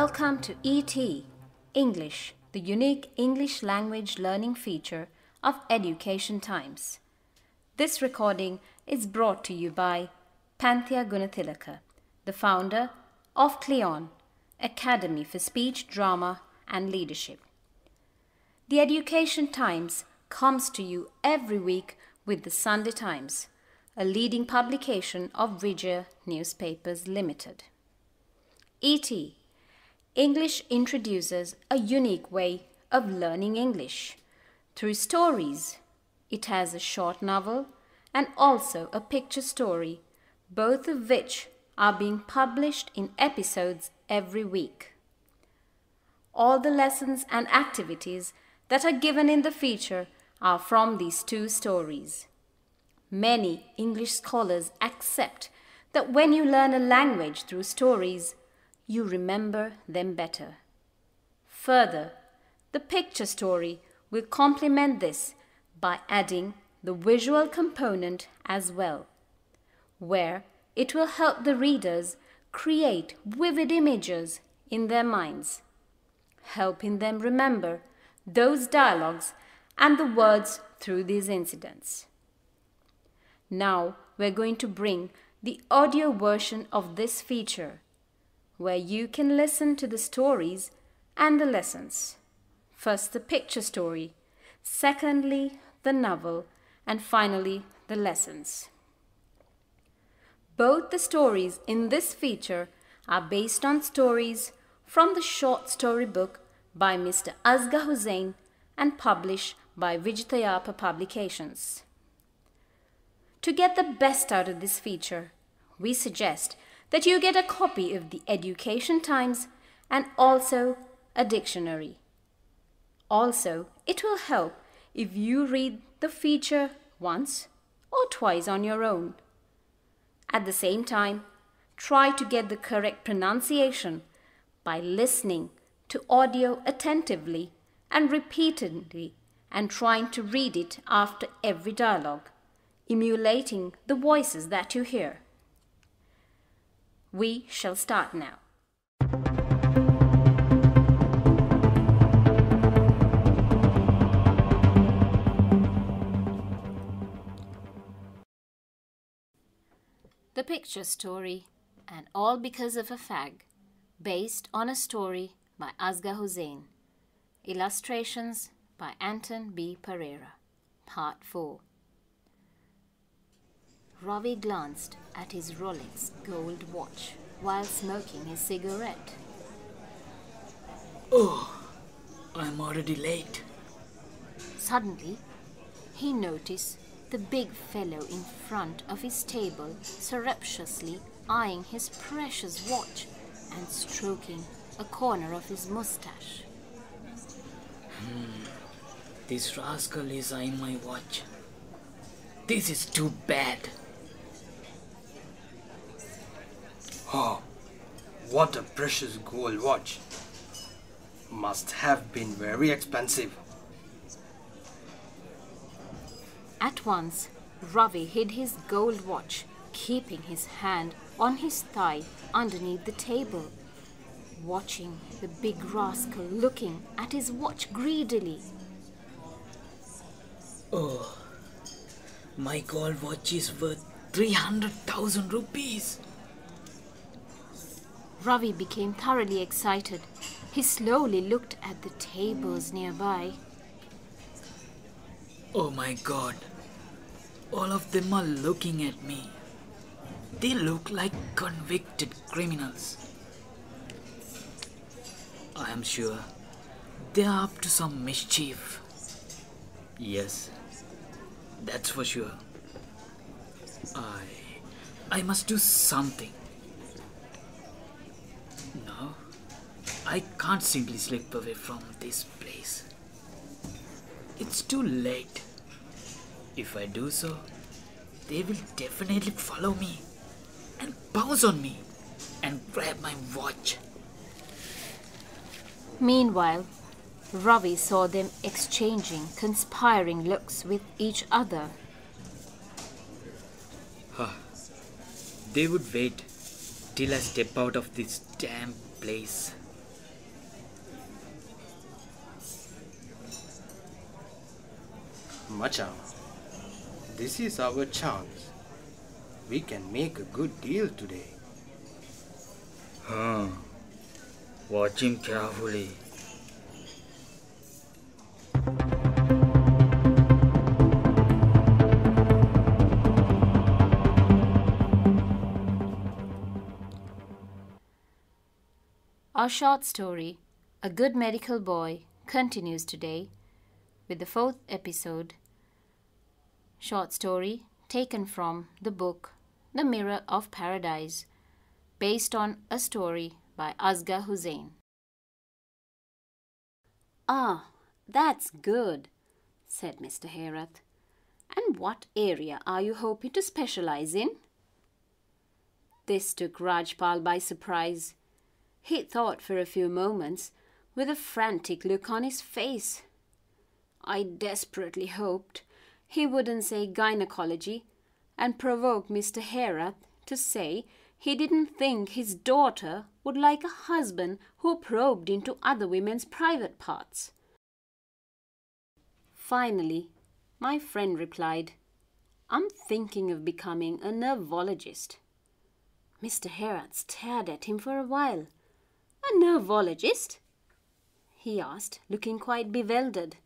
Welcome to ET English, the unique English language learning feature of Education Times. This recording is brought to you by Panthea Gunathilaka, the founder of CLEON, Academy for Speech, Drama and Leadership. The Education Times comes to you every week with the Sunday Times, a leading publication of Vijaya Newspapers Limited. ET English introduces a unique way of learning English through stories. It has a short novel and also a picture story, both of which are being published in episodes every week. All the lessons and activities that are given in the feature are from these two stories. Many English scholars accept that when you learn a language through stories, you remember them better. Further, the picture story will complement this by adding the visual component as well, where it will help the readers create vivid images in their minds, helping them remember those dialogues and the words through these incidents. Now we're going to bring the audio version of this feature, where you can listen to the stories and the lessons. First the picture story, secondly the novel, and finally the lessons. Both the stories in this feature are based on stories from the short story book by Mr. Asghar Hussain and published by Vijayapa Publications. To get the best out of this feature, we suggest that you get a copy of the Education Times and also a dictionary. Also, it will help if you read the feature once or twice on your own. At the same time, try to get the correct pronunciation by listening to audio attentively and repeatedly and trying to read it after every dialogue, emulating the voices that you hear. We shall start now. The picture story, and all because of a fag, based on a story by Asghar Hussain. Illustrations by Anton B. Pereira. Part 4. Ravi glanced at his Rolex gold watch while smoking his cigarette. Oh, I'm already late. Suddenly, he noticed the big fellow in front of his table surreptitiously eyeing his precious watch and stroking a corner of his mustache. This rascal is eyeing my watch. This is too bad. Oh, what a precious gold watch. Must have been very expensive. At once, Ravi hid his gold watch, keeping his hand on his thigh underneath the table, watching the big rascal looking at his watch greedily. Oh, my gold watch is worth 300,000 rupees. Ravi became thoroughly excited. He slowly looked at the tables nearby. Oh my God, all of them are looking at me. They look like convicted criminals. I am sure they are up to some mischief. Yes, that's for sure. I must do something. No, I can't simply slip away from this place. It's too late. If I do so, they will definitely follow me and pounce on me and grab my watch. Meanwhile, Ravi saw them exchanging conspiring looks with each other. They would wait till I step out of this damn place. Macha, this is our chance. We can make a good deal today. Watch him carefully. Our short story, A Good Medical Boy, continues today with the 4th episode. Short story taken from the book The Mirror of Paradise, based on a story by Asghar Hussain. "Ah, that's good," said Mr. Herath. "And what area are you hoping to specialize in?" This took Rajpal by surprise. He thought for a few moments, with a frantic look on his face. I desperately hoped he wouldn't say gynecology and provoke Mr. Herath to say he didn't think his daughter would like a husband who probed into other women's private parts. Finally, my friend replied, "I'm thinking of becoming a nervologist." Mr. Herath stared at him for a while. "A nervologist?" he asked, looking quite bewildered.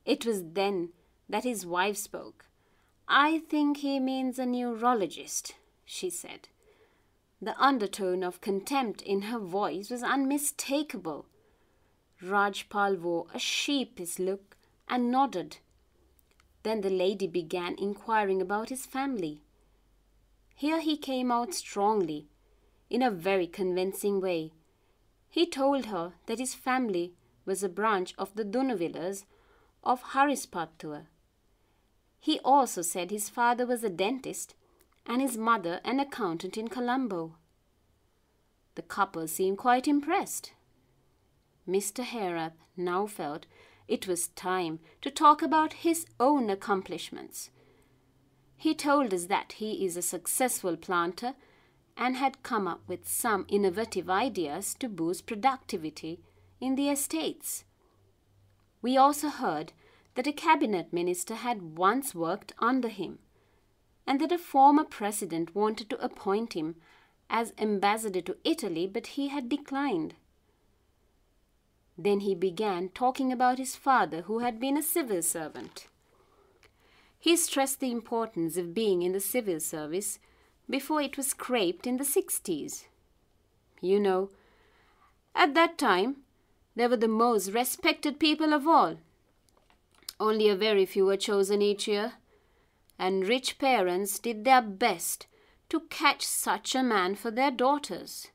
It was then that his wife spoke. "I think he means a neurologist," she said. The undertone of contempt in her voice was unmistakable. Rajpal wore a sheepish look and nodded. Then the lady began inquiring about his family. Here he came out strongly, in a very convincing way. He told her that his family was a branch of the Dunavillers of Harispattur. He also said his father was a dentist and his mother an accountant in Colombo. The couple seemed quite impressed. Mr. Herath now felt it was time to talk about his own accomplishments. He told us that he is a successful planter and had come up with some innovative ideas to boost productivity in the estates. We also heard that a cabinet minister had once worked under him, and that a former president wanted to appoint him as ambassador to Italy, but he had declined. Then he began talking about his father, who had been a civil servant. He stressed the importance of being in the civil service before it was scraped in the 60s. You know, at that time, they were the most respected people of all. Only a very few were chosen each year, and rich parents did their best to catch such a man for their daughters.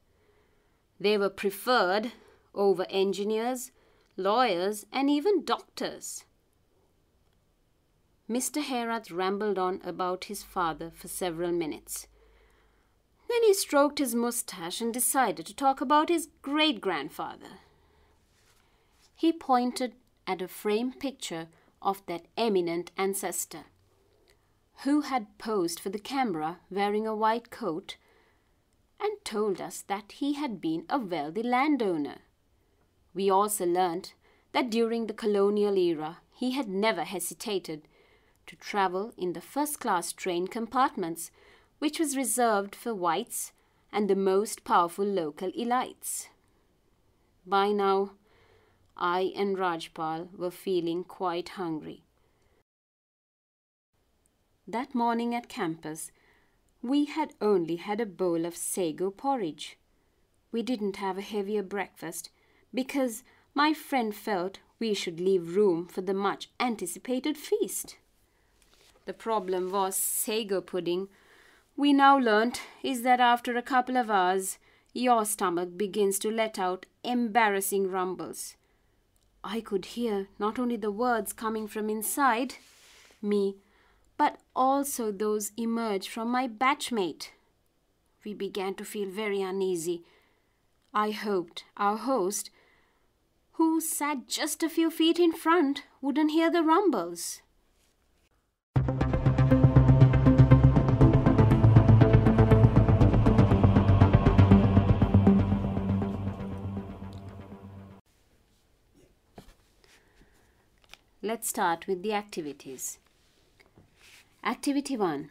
They were preferred over engineers, lawyers, and even doctors. Mr. Herath rambled on about his father for several minutes. Then he stroked his moustache and decided to talk about his great-grandfather. He pointed at a framed picture of that eminent ancestor, who had posed for the camera wearing a white coat, and told us that he had been a wealthy landowner. We also learnt that during the colonial era he had never hesitated to travel in the first-class train compartments, which was reserved for whites and the most powerful local elites. By now, I and Rajpal were feeling quite hungry. That morning at campus, we had only had a bowl of sago porridge. We didn't have a heavier breakfast because my friend felt we should leave room for the much anticipated feast. The problem was sago pudding. We now learnt is that after a couple of hours, your stomach begins to let out embarrassing rumbles. I could hear not only the words coming from inside me, but also those emerged from my batchmate. We began to feel very uneasy. I hoped our host, who sat just a few feet in front, wouldn't hear the rumbles. let's start with the activities. Activity 1.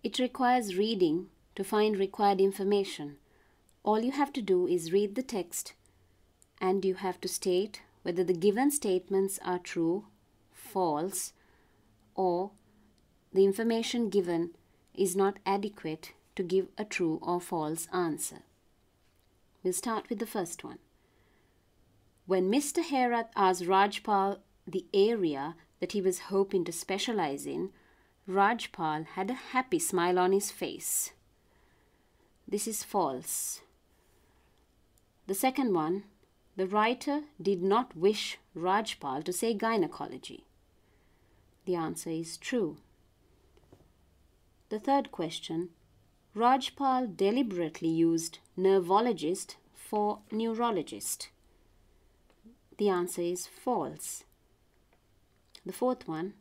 It requires reading to find required information. All you have to do is read the text and you have to state whether the given statements are true, false, or the information given is not adequate to give a true or false answer. We'll start with the first one. When Mr. Herath asked Rajpal the area that he was hoping to specialize in, Rajpal had a happy smile on his face. This is false. The second one, the writer did not wish Rajpal to say gynecology. The answer is true. The third question, Rajpal deliberately used neurologist for neurologist. The answer is false. The fourth one,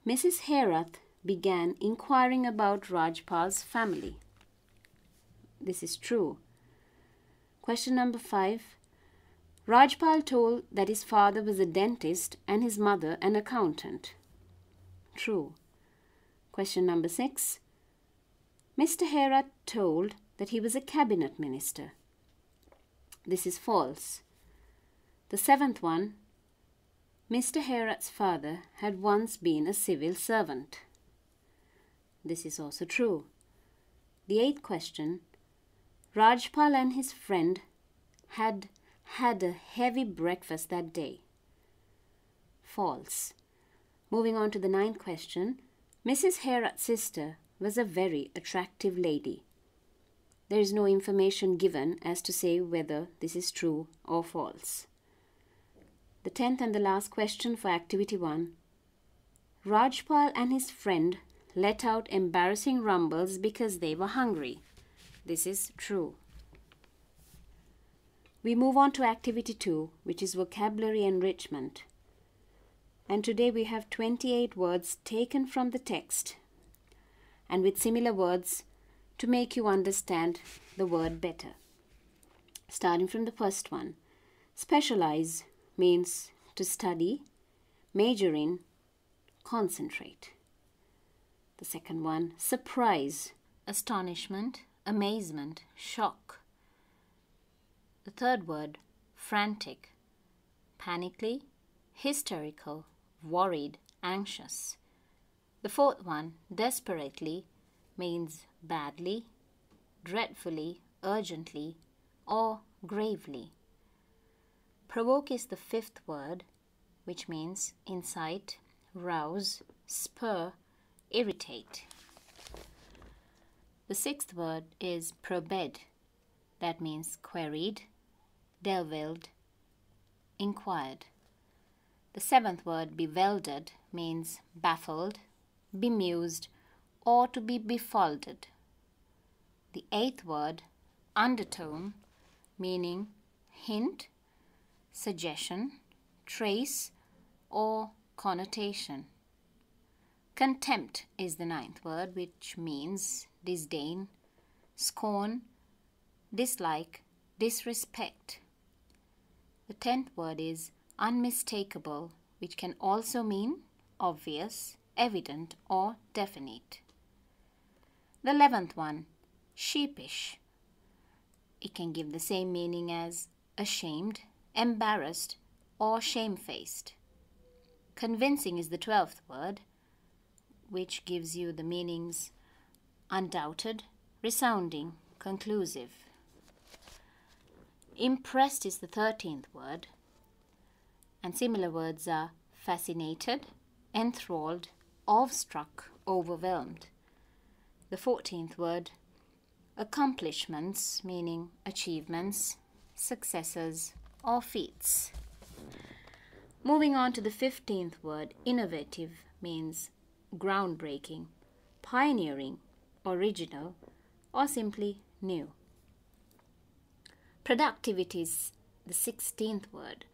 Mrs. Herath began inquiring about Rajpal's family. This is true. Question number 5. Rajpal told that his father was a dentist and his mother an accountant. True. Question number 6. Mr. Herath told that he was a cabinet minister. This is false. The seventh one, Mr. Herath's father had once been a civil servant. This is also true. The eighth question, Rajpal and his friend had had a heavy breakfast that day. False. Moving on to the ninth question, Mrs. Herath's sister was a very attractive lady. There is no information given as to say whether this is true or false. The 10th and the last question for activity 1. Rajpal and his friend let out embarrassing rumbles because they were hungry. This is true. We move on to activity 2, which is vocabulary enrichment. And today we have 28 words taken from the text and with similar words to make you understand the word better. Starting from the first one, specialize means to study, major in, concentrate. The second one, surprise, astonishment, amazement, shock. The third word, frantic, panically, hysterical, worried, anxious. The fourth one, desperately, means badly, dreadfully, urgently, or gravely. Provoke is the fifth word, which means incite, rouse, spur, irritate. The sixth word is probed, that means queried, delved, inquired. The seventh word, bewildered, means baffled, bemused, or to be befuddled. The eighth word, undertone, meaning hint, suggestion, trace, or connotation. Contempt is the ninth word, which means disdain, scorn, dislike, disrespect. The 10th word is unmistakable, which can also mean obvious, evident, or definite. The 11th one, sheepish. It can give the same meaning as ashamed, embarrassed, or shamefaced. Convincing is the 12th word, which gives you the meanings undoubted, resounding, conclusive. Impressed is the 13th word, and similar words are fascinated, enthralled, awestruck, overwhelmed. The 14th word, accomplishments, meaning achievements, successes, or feats. Moving on to the 15th word, innovative, means groundbreaking, pioneering, original, or simply new. Productivity is the 16th word,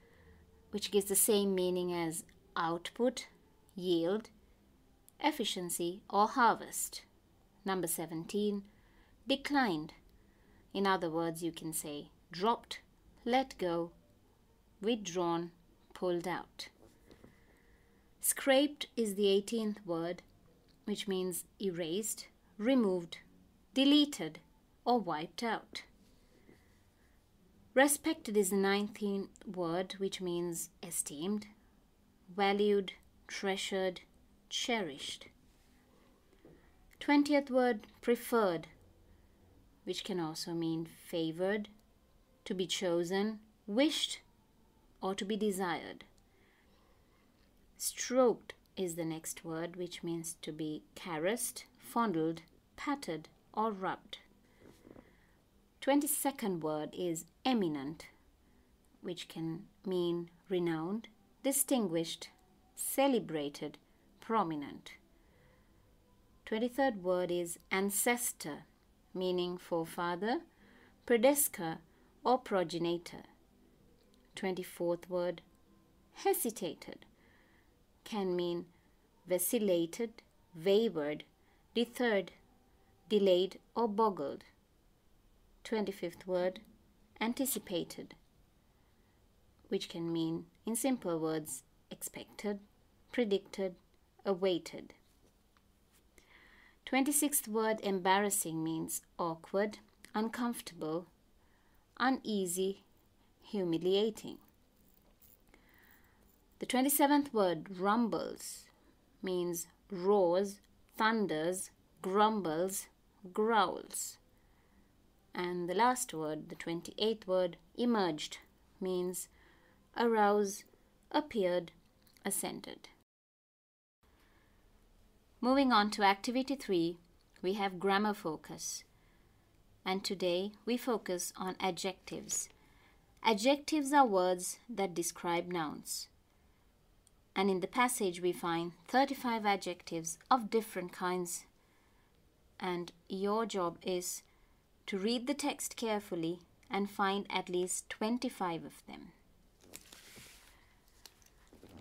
which gives the same meaning as output, yield, efficiency, or harvest. Number 17, declined. In other words, you can say dropped, let go, withdrawn, pulled out. Scraped is the 18th word, which means erased, removed, deleted, or wiped out. Respected is the 19th word, which means esteemed, valued, treasured, cherished. 20th word, preferred, which can also mean favored, to be chosen, wished, or to be desired. Stroked is the next word, which means to be caressed, fondled, patted, or rubbed. 22nd word is eminent, which can mean renowned, distinguished, celebrated, prominent. 23rd word is ancestor, meaning forefather, predecessor, or progenitor. 24th word, hesitated, can mean vacillated, wavered, deterred, delayed, or boggled. 25th word, anticipated, which can mean, in simple words, expected, predicted, awaited. 26th word, embarrassing, means awkward, uncomfortable, uneasy, humiliating. The 27th word, rumbles, means roars, thunders, grumbles, growls. And the last word, the 28th word, emerged, means arose, appeared, ascended. Moving on to activity 3, we have grammar focus. And today we focus on adjectives. Adjectives are words that describe nouns. And in the passage we find 35 adjectives of different kinds. And your job is to read the text carefully and find at least 25 of them.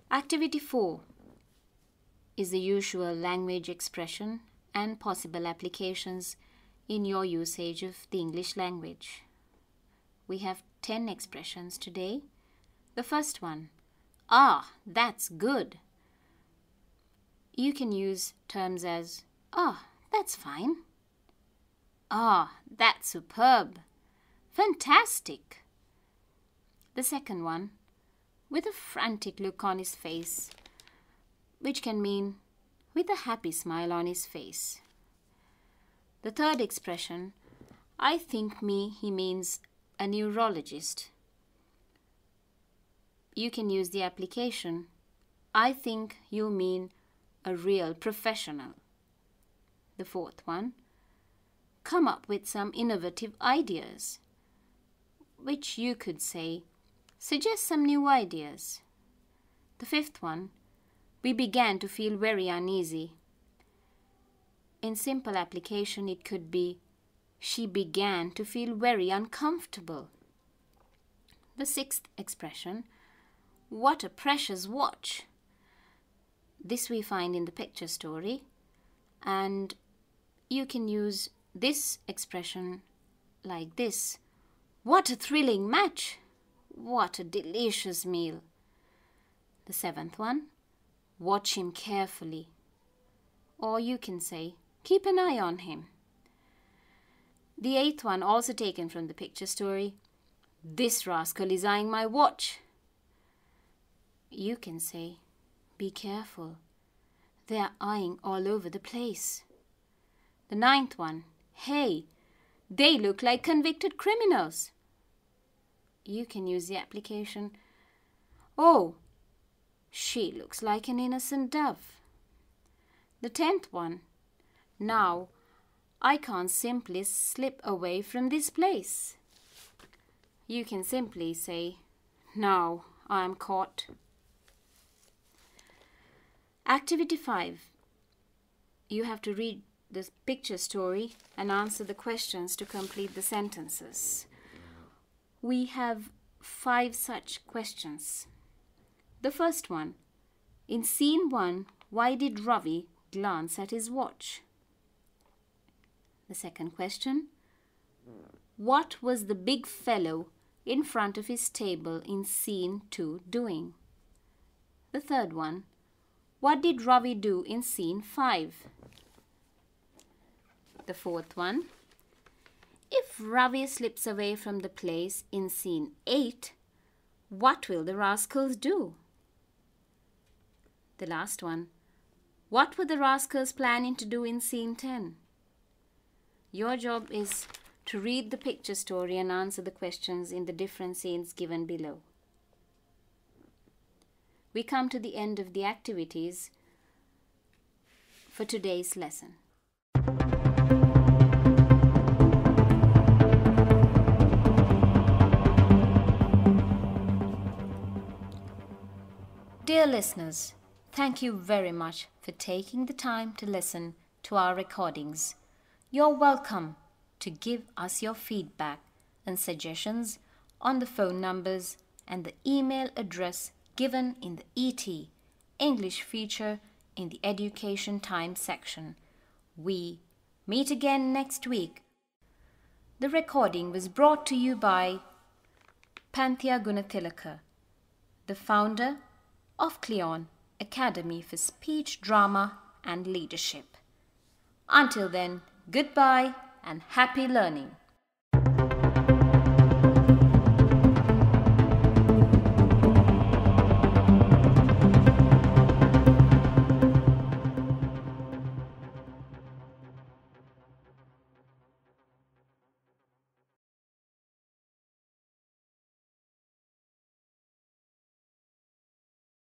Activity 4 is the usual language expression and possible applications in your usage of the English language. We have 10 expressions today. The first one, ah, that's good. You can use terms as, ah, that's fine. Ah, that's superb. Fantastic. The second one, with a frantic look on his face, which can mean with a happy smile on his face. The third expression, I think he means a neurologist. You can use the application, I think you mean a real professional. The fourth one, come up with some innovative ideas, which you could say, suggest some new ideas. The fifth one, we began to feel very uneasy. In simple application, it could be, she began to feel very uncomfortable. The sixth expression, what a precious watch. This we find in the picture story, and you can use this expression like this. What a thrilling match! What a delicious meal! The seventh one, watch him carefully. Or you can say, keep an eye on him. The eighth one, also taken from the picture story, this rascal is eyeing my watch. You can say, be careful. They are eyeing all over the place. The ninth one, hey, they look like convicted criminals. You can use the application, oh, she looks like an innocent dove. The 10th one, now I can't simply slip away from this place. You can simply say, now I am caught. Activity 5. You have to read the picture story and answer the questions to complete the sentences. We have 5 such questions. The first one, in scene 1, why did Ravi glance at his watch? The second question, what was the big fellow in front of his table in scene 2 doing? The third one, What did Ravi do in scene 5? The fourth one. If Ravi slips away from the place in scene 8, what will the rascals do? The last one. What were the rascals planning to do in scene 10? Your job is to read the picture story and answer the questions in the different scenes given below. We come to the end of the activities for today's lesson. Dear listeners, thank you very much for taking the time to listen to our recordings. You're welcome to give us your feedback and suggestions on the phone numbers and the email address given in the ET English feature in the Education Time section. We meet again next week. The recording was brought to you by Panthea Gunathilaka, the founder of Cleon Academy for Speech, Drama and Leadership. Until then, goodbye and happy learning.